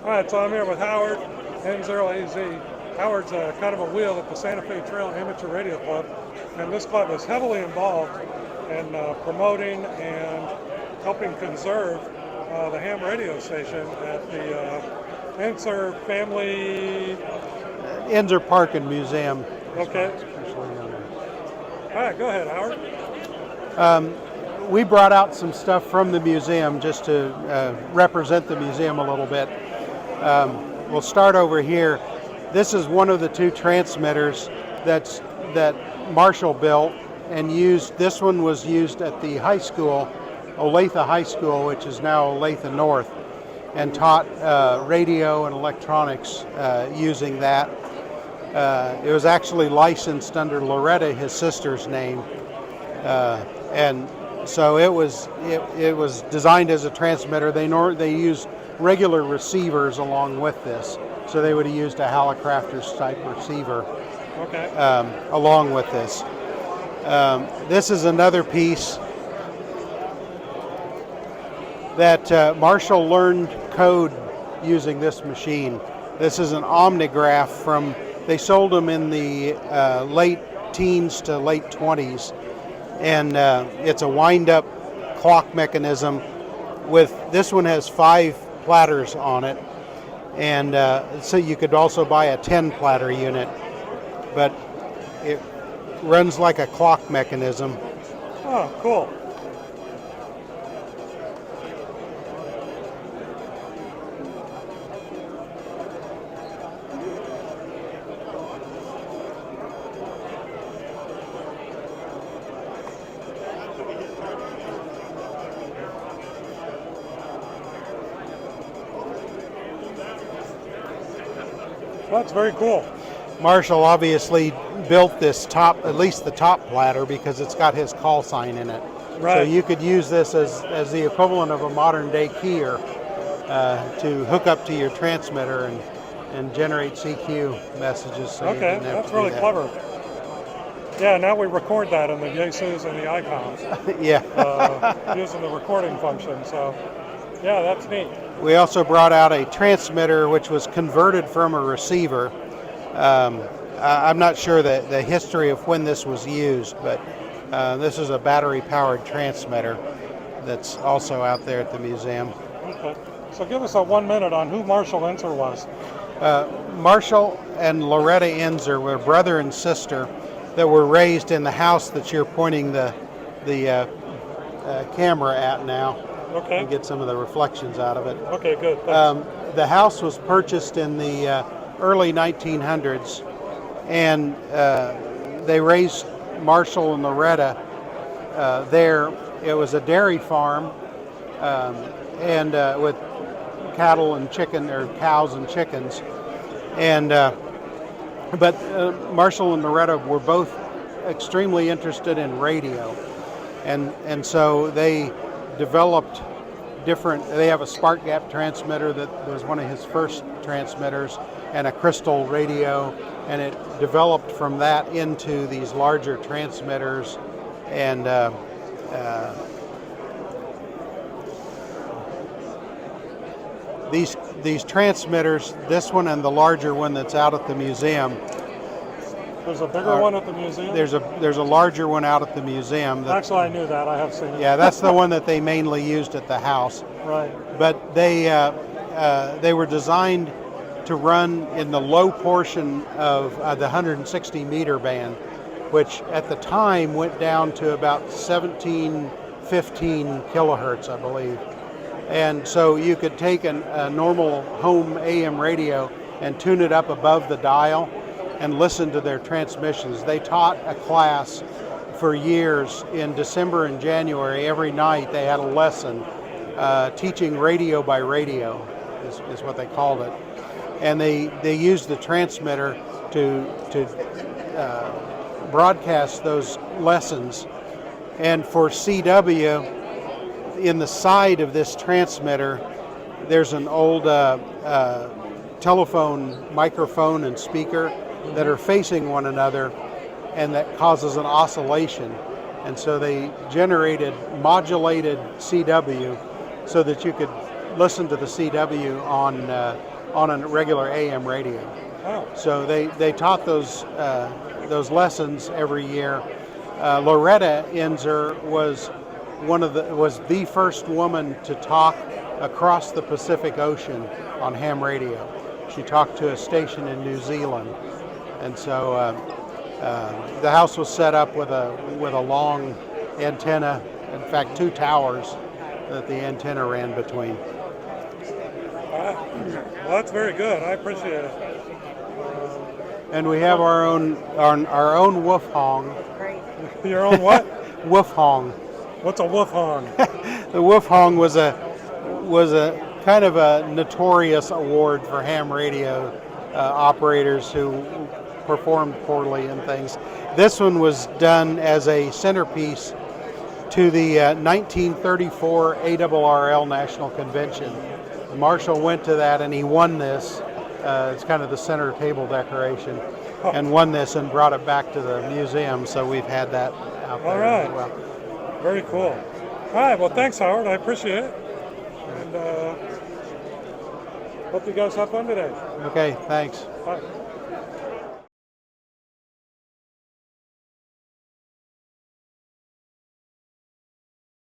All right, so I'm here with Howard, N0AZ. Howard's kind of a wheel at the Santa Fe Trail Amateur Radio Club, and this club is heavily involved in promoting and helping conserve the ham radio station at the Ensor family. Ensor Park and Museum. Okay. All right, go ahead, Howard. We brought out some stuff from the museum just to represent the museum a little bit. We'll start over here. This is one of the two transmitters that Marshall built and used. This one was used at the high school, Olathe High School, which is now Olathe North, and taught radio and electronics using that. It was actually licensed under Loretta, his sister's name, and so it was designed as a transmitter. They used regular receivers along with this, so they would have used a Hallicrafters type receiver. Okay. Along with this. This is another piece that Marshall learned code using this machine. This is an omnigraph they sold them in the late teens to late 20s. And it's a wind-up clock mechanism. This one has 5 platters on it, and so you could also buy a 10 platter unit, but it runs like a clock mechanism. Oh, cool. That's very cool. Marshall obviously built this at least the top platter, because it's got his call sign in it. Right. So you could use this as the equivalent of a modern day keyer to hook up to your transmitter and generate CQ messages. So Okay, that's really clever. Yeah, now we record that in the Yesus and the icons. Yeah. Using the recording function. So, yeah, that's neat. We also brought out a transmitter which was converted from a receiver. I'm not sure the history of when this was used, but this is a battery-powered transmitter that's also out there at the museum. Okay. So give us a 1 minute on who Marshall Ensor was. Marshall and Loretta Ensor were brother and sister that were raised in the house that you're pointing the camera at now. Okay. And get some of the reflections out of it. Okay, good. The house was purchased in the early 1900s, and they raised Marshall and Loretta there. It was a dairy farm, and with cattle and cows and chickens, and but Marshall and Loretta were both extremely interested in radio, and so they developed they have a spark gap transmitter that was one of his first transmitters, and a crystal radio, and it developed from that into these larger transmitters. And these transmitters, this one and the larger one that's out at the museum. There's a bigger one at the museum? There's a larger one out at the museum. Actually, I knew that. I have seen it. Yeah, that's the one that they mainly used at the house. Right. But they were designed to run in the low portion of the 160 meter band, which at the time went down to about 15 kilohertz, I believe. And so you could take a normal home AM radio and tune it up above the dial and listen to their transmissions. They taught a class for years in December and January. Every night they had a lesson teaching radio by radio is what they called it. And they used the transmitter to broadcast those lessons. And for CW, in the side of this transmitter, there's an old telephone microphone and speaker that are facing one another, and that causes an oscillation. And so they generated modulated CW so that you could listen to the CW on a regular AM radio. Oh, So they taught those lessons every year. Loretta Ensor was the first woman to talk across the Pacific Ocean on ham radio. She talked to a station in New Zealand, and so the house was set up with a long antenna. In fact, 2 towers that the antenna ran between. well, that's very good. I appreciate it. And we have our own wolf hong. Your own what? Wolf hong. What's a wolf hong? The wolf hong was a kind of a notorious award for ham radio operators who performed poorly and things. This one was done as a centerpiece to the 1934 ARRL National Convention. Marshall went to that and he won this. It's kind of the center table decoration, and won this and brought it back to the museum. So we've had that out there. All right. As well. Very cool. All right. Well, thanks, Howard. I appreciate it. And hope you guys have fun today. Okay, thanks. Bye.